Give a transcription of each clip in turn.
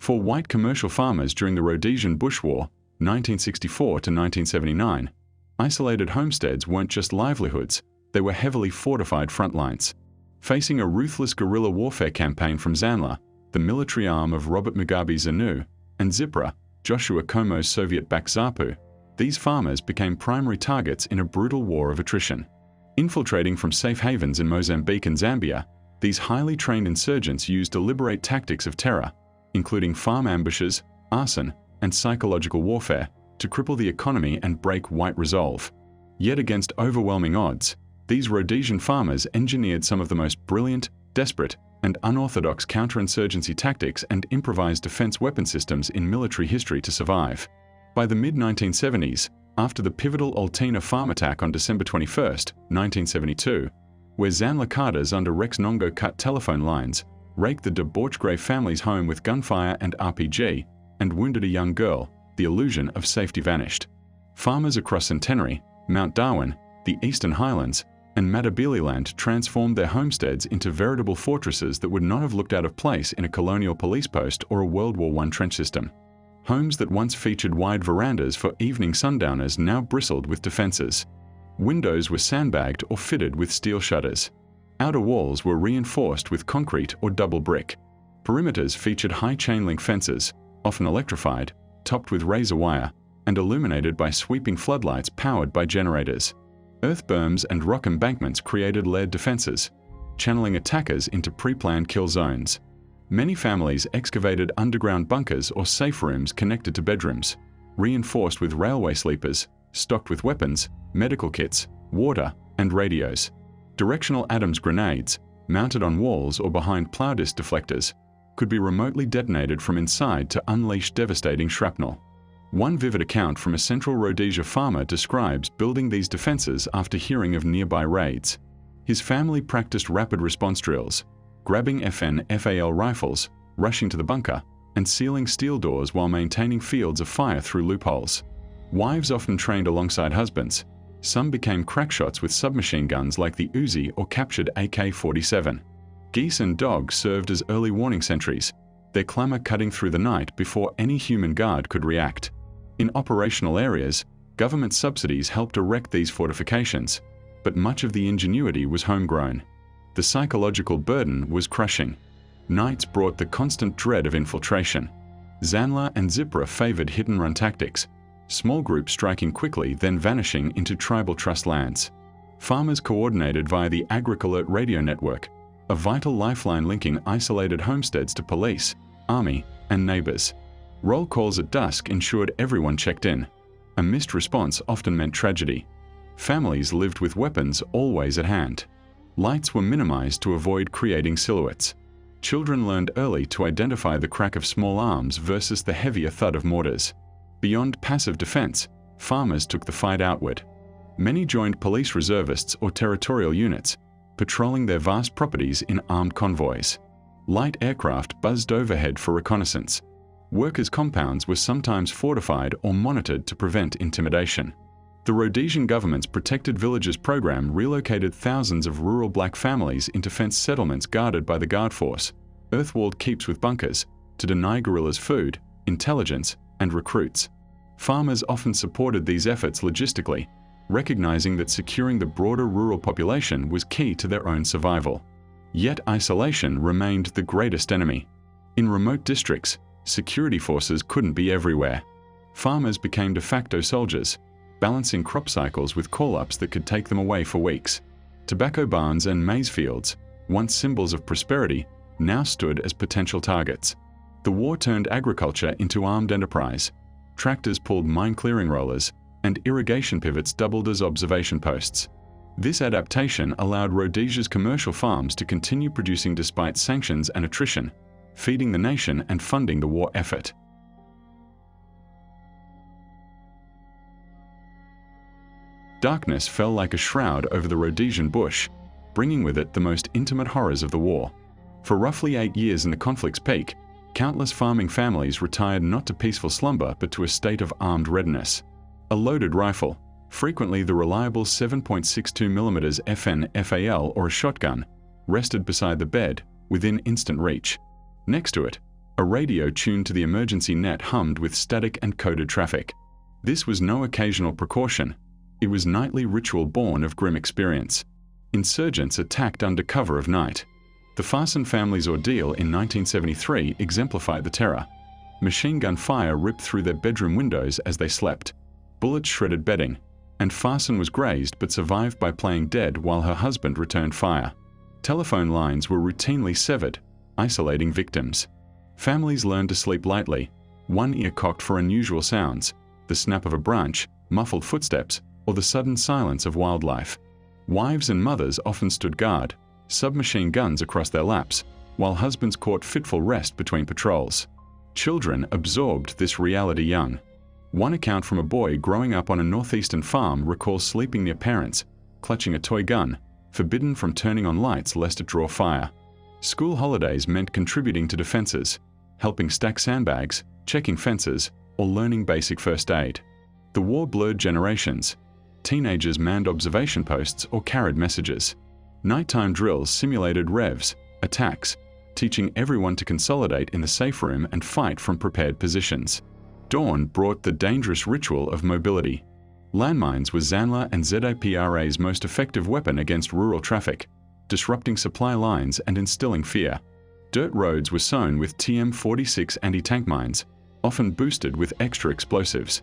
For white commercial farmers during the Rhodesian Bush War, 1964 to 1979, isolated homesteads weren't just livelihoods, they were heavily fortified front lines. Facing a ruthless guerrilla warfare campaign from ZANLA, the military arm of Robert Mugabe's ZANU, and ZIPRA, Joshua Komo's Soviet-backed ZAPU, these farmers became primary targets in a brutal war of attrition. Infiltrating from safe havens in Mozambique and Zambia, these highly trained insurgents used deliberate tactics of terror, including farm ambushes, arson, and psychological warfare, to cripple the economy and break white resolve. Yet against overwhelming odds, these Rhodesian farmers engineered some of the most brilliant, desperate, and unorthodox counterinsurgency tactics and improvised defense weapon systems in military history to survive. By the mid-1970s, after the pivotal Altina farm attack on December 21, 1972, where ZANLA cadres under Rex Nongo cut telephone lines, raked the debauched Grey family's home with gunfire and RPG, and wounded a young girl, the illusion of safety vanished. Farmers across Centenary, Mount Darwin, the Eastern Highlands, and Matabeleland transformed their homesteads into veritable fortresses that would not have looked out of place in a colonial police post or a World War I trench system. Homes that once featured wide verandas for evening sundowners now bristled with defenses. Windows were sandbagged or fitted with steel shutters. Outer walls were reinforced with concrete or double brick. Perimeters featured high chain-link fences, often electrified, topped with razor wire, and illuminated by sweeping floodlights powered by generators. Earth berms and rock embankments created layered defenses, channeling attackers into pre-planned kill zones. Many families excavated underground bunkers or safe rooms connected to bedrooms, reinforced with railway sleepers, stocked with weapons, medical kits, water, and radios. Directional Adams grenades, mounted on walls or behind plow disc deflectors, could be remotely detonated from inside to unleash devastating shrapnel. One vivid account from a central Rhodesia farmer describes building these defenses after hearing of nearby raids. His family practiced rapid response drills, grabbing FN/FAL rifles, rushing to the bunker, and sealing steel doors while maintaining fields of fire through loopholes. Wives often trained alongside husbands. Some became crackshots with submachine guns like the Uzi or captured AK-47. Geese and dogs served as early warning sentries, their clamor cutting through the night before any human guard could react. In operational areas, government subsidies helped erect these fortifications, but much of the ingenuity was homegrown. The psychological burden was crushing. Nights brought the constant dread of infiltration. ZANLA and ZIPRA favored hit-and-run tactics, small groups striking quickly then vanishing into tribal trust lands. Farmers coordinated via the Agric-Alert radio network, a vital lifeline linking isolated homesteads to police, army, and neighbors. Roll calls at dusk ensured everyone checked in. A missed response often meant tragedy. Families lived with weapons always at hand. Lights were minimized to avoid creating silhouettes. Children learned early to identify the crack of small arms versus the heavier thud of mortars. Beyond passive defense, farmers took the fight outward. Many joined police reservists or territorial units, patrolling their vast properties in armed convoys. Light aircraft buzzed overhead for reconnaissance. Workers' compounds were sometimes fortified or monitored to prevent intimidation. The Rhodesian government's Protected Villages program relocated thousands of rural black families into fenced settlements guarded by the guard force, earth-walled keeps with bunkers, to deny guerrillas food, intelligence, and recruits. Farmers often supported these efforts logistically, recognizing that securing the broader rural population was key to their own survival. Yet isolation remained the greatest enemy. In remote districts, security forces couldn't be everywhere. Farmers became de facto soldiers, balancing crop cycles with call-ups that could take them away for weeks. Tobacco barns and maize fields, once symbols of prosperity, now stood as potential targets. The war turned agriculture into armed enterprise. Tractors pulled mine-clearing rollers, and irrigation pivots doubled as observation posts. This adaptation allowed Rhodesia's commercial farms to continue producing despite sanctions and attrition, feeding the nation and funding the war effort. Darkness fell like a shroud over the Rhodesian bush, bringing with it the most intimate horrors of the war. For roughly 8 years in the conflict's peak, countless farming families retired not to peaceful slumber but to a state of armed readiness. A loaded rifle, frequently the reliable 7.62mm FN/FAL or a shotgun, rested beside the bed, within instant reach. Next to it, A radio tuned to the emergency net hummed with static and coded traffic. This was no occasional precaution. It was nightly ritual born of grim experience. Insurgents attacked under cover of night. The Farson family's ordeal in 1973 exemplified the terror. Machine gun fire ripped through their bedroom windows as they slept. Bullets shredded bedding, and Farson was grazed but survived by playing dead while her husband returned fire. Telephone lines were routinely severed, isolating victims. Families learned to sleep lightly, one ear cocked for unusual sounds, the snap of a branch, muffled footsteps, or the sudden silence of wildlife. Wives and mothers often stood guard, submachine guns across their laps, while husbands caught fitful rest between patrols. Children absorbed this reality young. One account from a boy growing up on a northeastern farm recalls sleeping near parents, clutching a toy gun, forbidden from turning on lights lest it draw fire. School holidays meant contributing to defenses, helping stack sandbags, checking fences, or learning basic first aid. The war blurred generations. Teenagers manned observation posts or carried messages. Nighttime drills simulated revs, attacks, teaching everyone to consolidate in the safe room and fight from prepared positions. Dawn brought the dangerous ritual of mobility. Landmines were ZANLA and ZIPRA's most effective weapon against rural traffic, disrupting supply lines and instilling fear. Dirt roads were sown with TM-46 anti-tank mines, often boosted with extra explosives.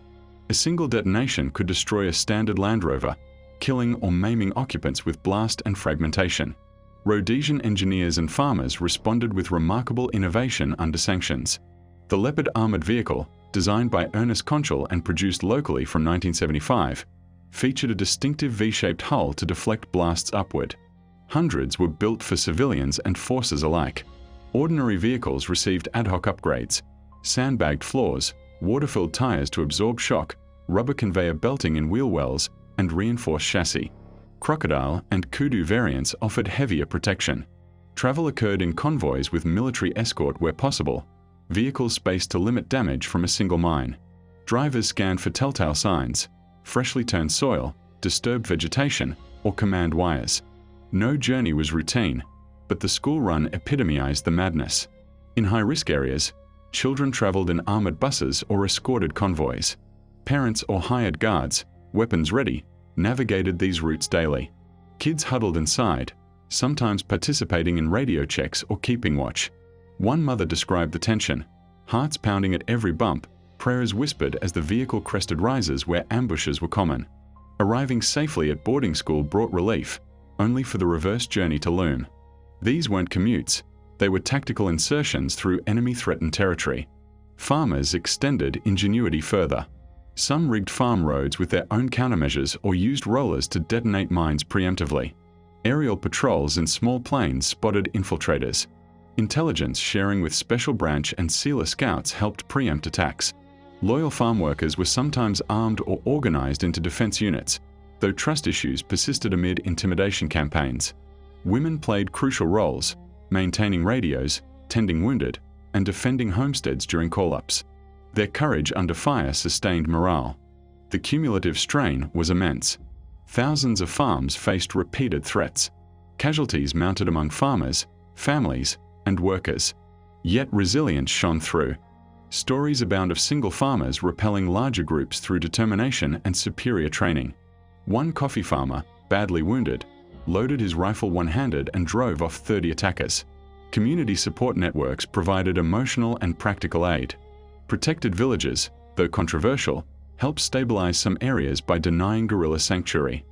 A single detonation could destroy a standard Land Rover, killing or maiming occupants with blast and fragmentation. Rhodesian engineers and farmers responded with remarkable innovation under sanctions. The Leopard armored vehicle, designed by Ernest Conchal and produced locally from 1975, featured a distinctive V-shaped hull to deflect blasts upward. Hundreds were built for civilians and forces alike. Ordinary vehicles received ad hoc upgrades: sandbagged floors, water-filled tires to absorb shock, rubber conveyor belting in wheel wells, and reinforced chassis. Crocodile and Kudu variants offered heavier protection. Travel occurred in convoys with military escort where possible, vehicles spaced to limit damage from a single mine. Drivers scanned for telltale signs: freshly turned soil, disturbed vegetation, or command wires. No journey was routine, but the school run epitomized the madness. In high-risk areas, children traveled in armored buses or escorted convoys. Parents or hired guards, weapons ready, navigated these routes daily. Kids huddled inside, sometimes participating in radio checks or keeping watch. One mother described the tension: hearts pounding at every bump, prayers whispered as the vehicle crested rises where ambushes were common. Arriving safely at boarding school brought relief, only for the reverse journey to loom. These weren't commutes, they were tactical insertions through enemy-threatened territory. Farmers extended ingenuity further. Some rigged farm roads with their own countermeasures or used rollers to detonate mines preemptively. Aerial patrols in small planes spotted infiltrators. Intelligence sharing with Special Branch and Sealer Scouts helped preempt attacks. Loyal farm workers were sometimes armed or organized into defense units, though trust issues persisted amid intimidation campaigns. Women played crucial roles, maintaining radios, tending wounded, and defending homesteads during call-ups. Their courage under fire sustained morale. The cumulative strain was immense. Thousands of farms faced repeated threats. Casualties mounted among farmers, families, and workers. Yet resilience shone through. Stories abound of single farmers repelling larger groups through determination and superior training. One coffee farmer, badly wounded, loaded his rifle one-handed and drove off 30 attackers. Community support networks provided emotional and practical aid. Protected villages, though controversial, helped stabilize some areas by denying guerrilla sanctuary.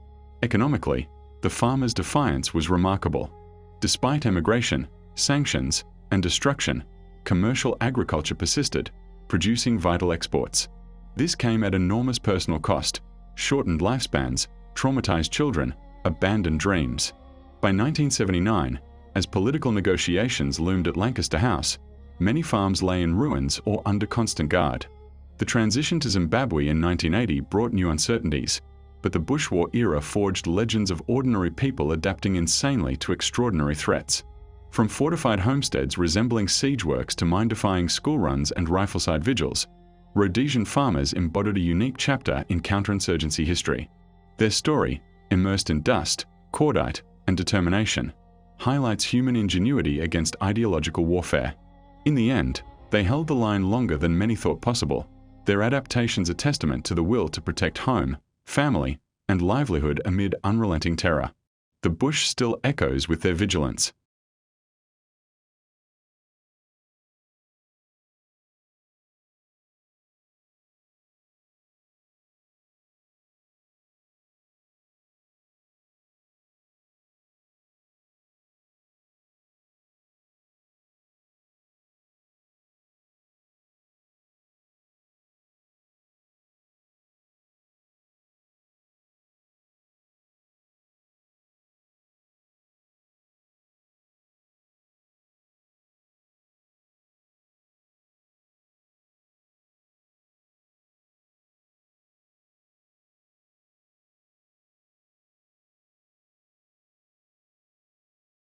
Economically, the farmers' defiance was remarkable. Despite emigration, sanctions, and destruction, commercial agriculture persisted, producing vital exports. This came at enormous personal cost: shortened lifespans, traumatized children, abandoned dreams. By 1979, as political negotiations loomed at Lancaster House, many farms lay in ruins or under constant guard. The transition to Zimbabwe in 1980 brought new uncertainties, but the Bush War era forged legends of ordinary people adapting insanely to extraordinary threats. From fortified homesteads resembling siege works to mine-defying school runs and rifle-side vigils, Rhodesian farmers embodied a unique chapter in counterinsurgency history. Their story, immersed in dust, cordite, and determination, highlights human ingenuity against ideological warfare. In the end, They held the line longer than many thought possible. Their adaptations a testament to the will to protect home, family, and livelihood amid unrelenting terror. The bush still echoes with their vigilance.